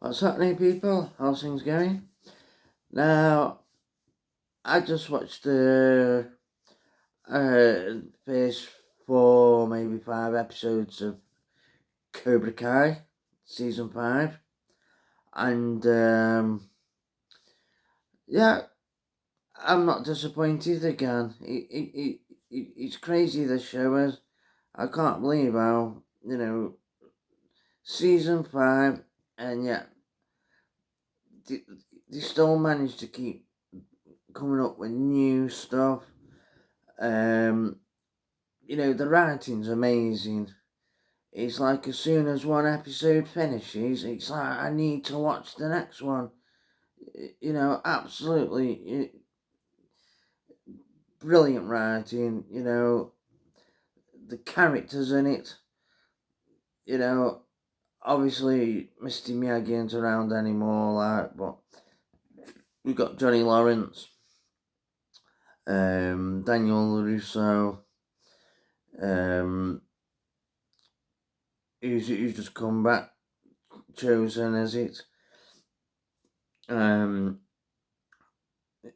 What's happening, people? How's things going? Now, I just watched the first four, maybe five episodes of Cobra Kai, season 5, and yeah, I'm not disappointed again. It's crazy, the show is. I can't believe how, season 5, and yet they, they still managed to keep coming up with new stuff. Um, the writing's amazing. It's like as soon as one episode finishes, it's like I need to watch the next one. Absolutely brilliant writing. The characters in it. You know, obviously Misty Miyagi ain't around anymore, but we've got Johnny Lawrence, Daniel LaRusso, um, who's just come back, chosen as it.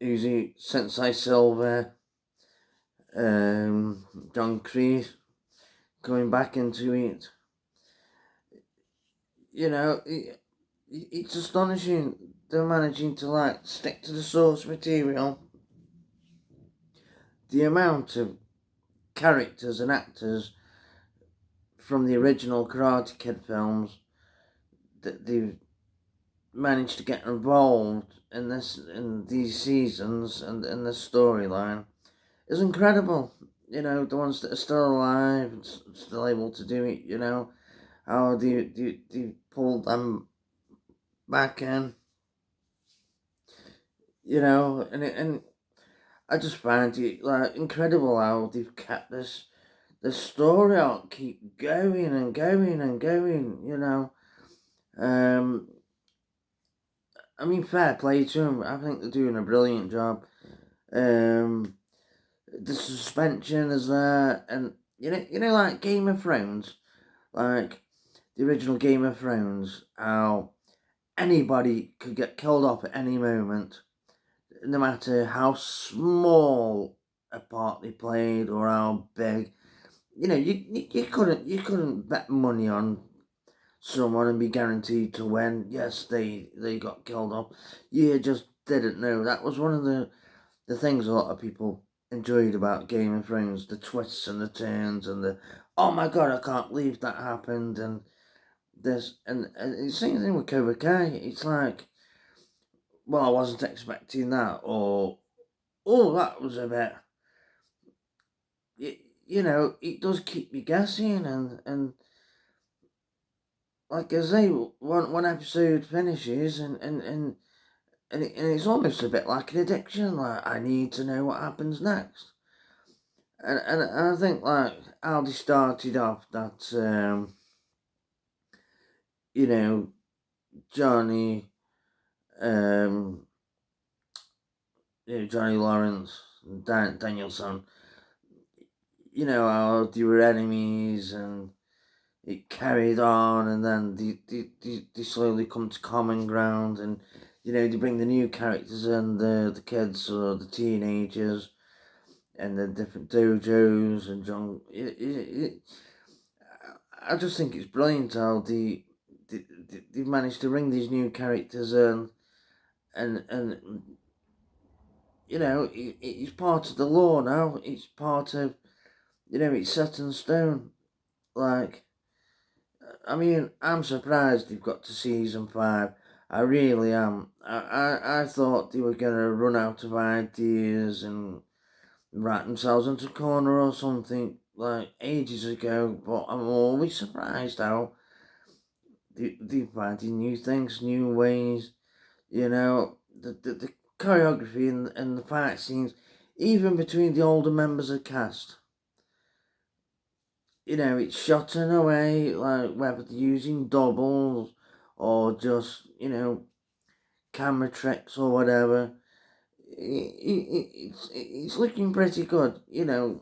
Uzi Sensei Silver, John Creed going back into it. It's astonishing they're managing to stick to the source material. The amount of characters and actors from the original Karate Kid films that they've managed to get involved in these seasons and in this storyline is incredible. The ones that are still alive and still able to do it, how they pulled them back in, and I just find it incredible how they've kept the story out, keep going and going and going. I mean, fair play to them. I think they're doing a brilliant job. Um, the suspension is there, and like Game of Thrones, like the original Game of Thrones, how anybody could get killed off at any moment, no matter how small a part they played or how big. You couldn't bet money on someone and be guaranteed to win. Yes, they got killed off. You just didn't know. That was one of the things a lot of people enjoyed about Game of Thrones, the twists and the turns and the oh my god, I can't believe that happened, and this and it's the same thing with Cobra Kai. It's like, well, I wasn't expecting that, or oh, that was a bit. It does keep you guessing, and like I say, one episode finishes, and it's almost a bit like an addiction. Like, I need to know what happens next. And I think like how they started off that you know Johnny um Johnny Lawrence and Danielson, how they were enemies, and it carried on, and then they slowly come to common ground, and they bring the new characters in, the kids or the teenagers, and the different dojos and John. I just think it's brilliant how they've managed to bring these new characters in, and it's part of the law now. It's part of it's set in stone. Like, I mean, I'm surprised they've got to season 5. I really am. I thought they were gonna run out of ideas and write themselves into a corner or something like ages ago. But I'm always surprised how they're finding new things, new ways. The choreography and the fight scenes, even between the older members of cast. It's shot in a way, like whether they're using doubles or just, camera tricks or whatever. It's looking pretty good. The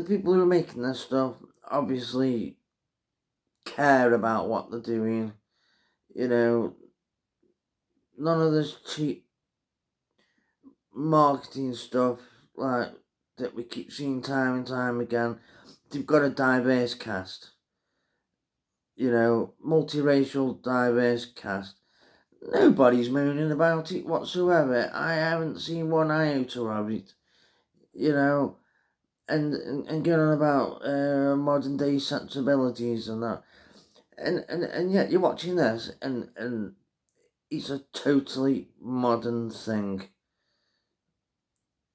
people who are making this stuff obviously care about what they're doing. You know, none of this cheap marketing stuff like that we keep seeing time and time again. They've got a diverse cast. Multiracial, diverse cast. Nobody's moaning about it whatsoever. I haven't seen one iota of it. You know, and going on about modern day sensibilities and that, and yet you're watching this, and it's a totally modern thing.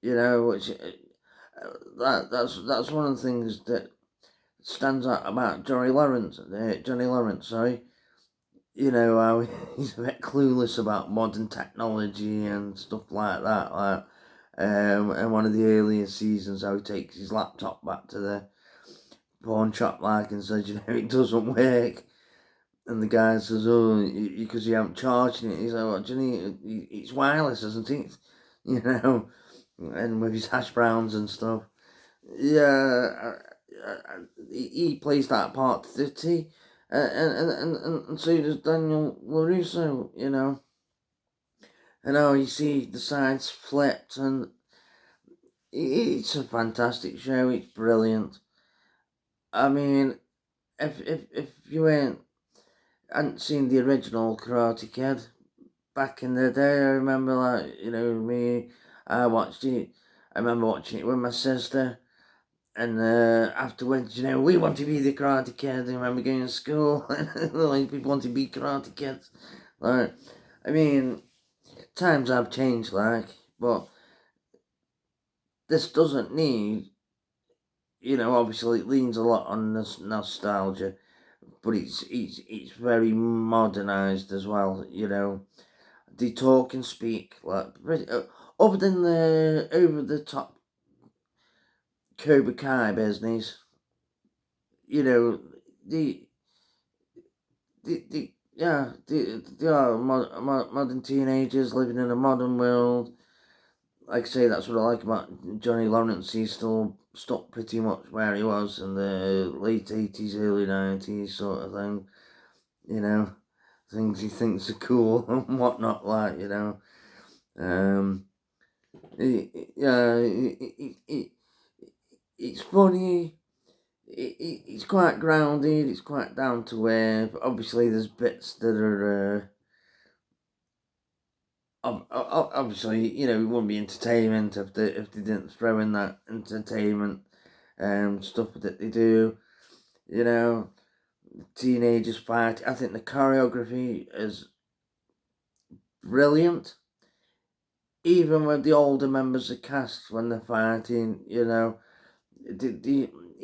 Which that's one of the things that stands out about Johnny Lawrence, sorry. How he's a bit clueless about modern technology and stuff like that. And one of the earlier seasons, how he takes his laptop back to the pawn shop, and says, it doesn't work. And the guy says, oh, because you haven't charged it. He's like, what do you need? It's wireless, isn't it? And with his hash browns and stuff. Yeah, he plays that part to the T. And so does Daniel LaRusso. And how you see the sides flipped, and it's a fantastic show. It's brilliant. I mean, if you hadn't seen the original Karate Kid back in the day, I remember me. I watched it. I remember watching it with my sister. And afterwards, we want to be the Karate Kid. I remember going to school, and people want to be Karate Kids. I mean, times have changed, but this doesn't need, obviously it leans a lot on this nostalgia, but it's very modernised as well. They talk and speak other than the over the top Cobra Kai business. The they are modern teenagers living in a modern world. Like I say, that's what I like about Johnny Lawrence. He's still stuck pretty much where he was in the late 80s, early 90s sort of thing. You know, things he thinks are cool and whatnot, Um, yeah, it's funny. It's quite grounded. It's quite down to earth. Obviously, there's bits that are. Obviously, it wouldn't be entertainment if they didn't throw in that entertainment stuff that they do. You know, teenagers fight. I think the choreography is brilliant. Even with the older members of cast when they're fighting,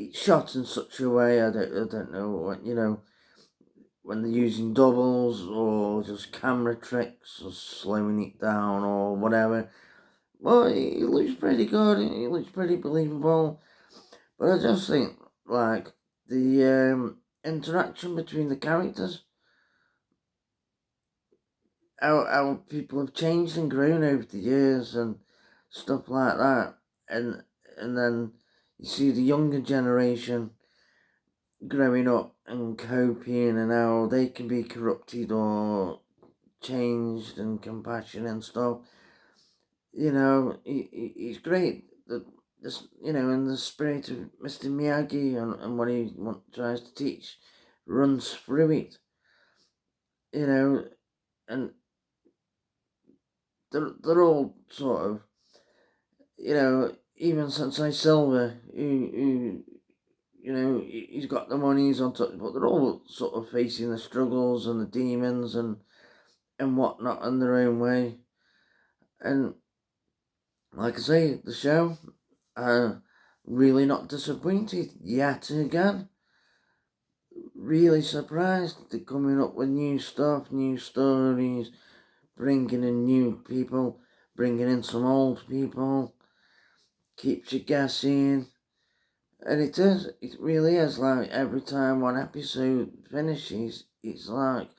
it's shot in such a way. I don't know what when they're using doubles or just camera tricks or slowing it down or whatever. Well, it looks pretty good. It looks pretty believable. But I just think the interaction between the characters, how people have changed and grown over the years and stuff like that, and then you see the younger generation growing up and coping, and how they can be corrupted or changed and compassion and stuff. It's great that this, in the spirit of Mr. Miyagi and what he tries to teach, runs through it. And they're all sort of, even Sensei Silver, he's got the money, he's on top, but they're all sort of facing the struggles and the demons and whatnot in their own way. And like I say, the show, really not disappointed yet again. Really surprised. They're coming up with new stuff, new stories, bringing in new people, bringing in some old people. Keeps you guessing. And it really is every time one episode finishes, it's like,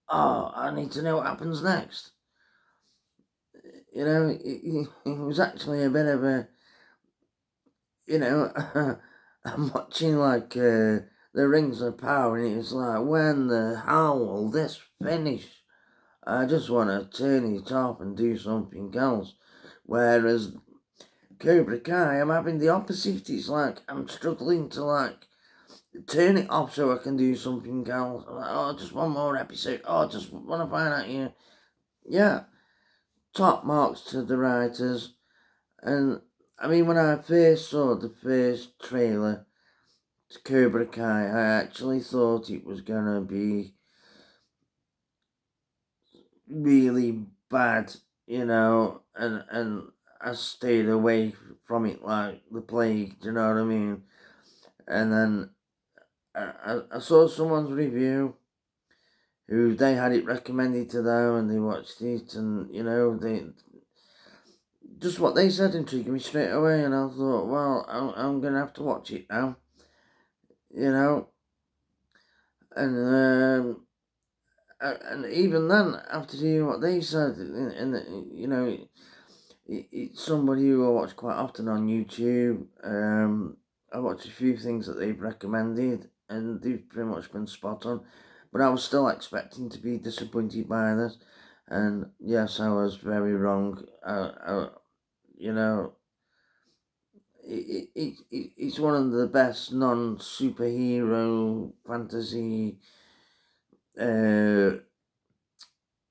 oh, I need to know what happens next. It was actually a bit of a, I'm watching the rings of power, and it's like, when the hell will this finish? I just want to turn it off and do something else. Whereas Cobra Kai, I'm having the opposite. It's like I'm struggling to like turn it off so I can do something else. I'm like, oh, just one more episode. Oh, just want to find out here. Yeah, top marks to the writers. And I mean, when I first saw the first trailer to Cobra Kai, I actually thought it was gonna be really bad, and I stayed away from it like the plague. Do you know what I mean? And then I saw someone's review who they had it recommended to them, and they watched it, and they just what they said intrigued me straight away, and I thought, well, I'm gonna have to watch it now, you know, and and even then, after hearing what they said, and it's somebody who I watch quite often on YouTube. I watched a few things that they've recommended, and they've pretty much been spot on. But I was still expecting to be disappointed by this, and yes, I was very wrong. You know, it's one of the best non-superhero fantasy,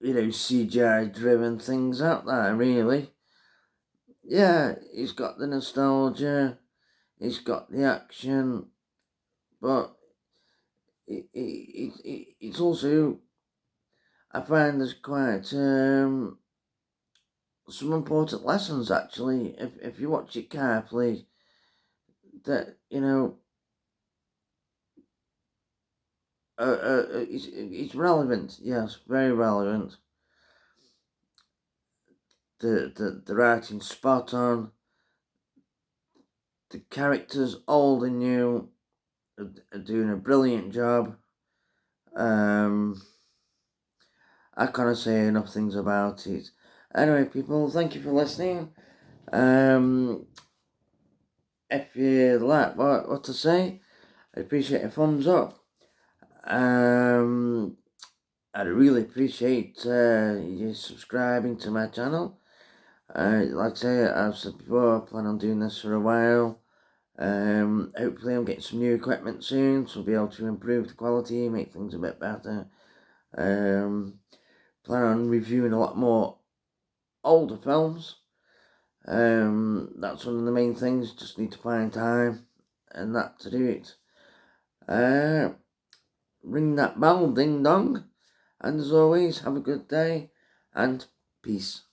CGI-driven things out there, really. Yeah, it's got the nostalgia, it's got the action, but it's also, I find there's quite some important lessons, actually, if you watch it carefully, that, it's relevant, yes, very relevant. The writing's spot on, the characters, old and new, are doing a brilliant job. I can't say enough things about it. Anyway, people, thank you for listening. If you like what to say, I appreciate a thumbs up. I'd really appreciate you subscribing to my channel. Like I say, I've said before, I plan on doing this for a while. Hopefully I'm getting some new equipment soon, so I'll be able to improve the quality, make things a bit better. Plan on reviewing a lot more older films. That's one of the main things, just need to find time and that to do it. Ring that bell, ding dong, and as always, have a good day, and peace.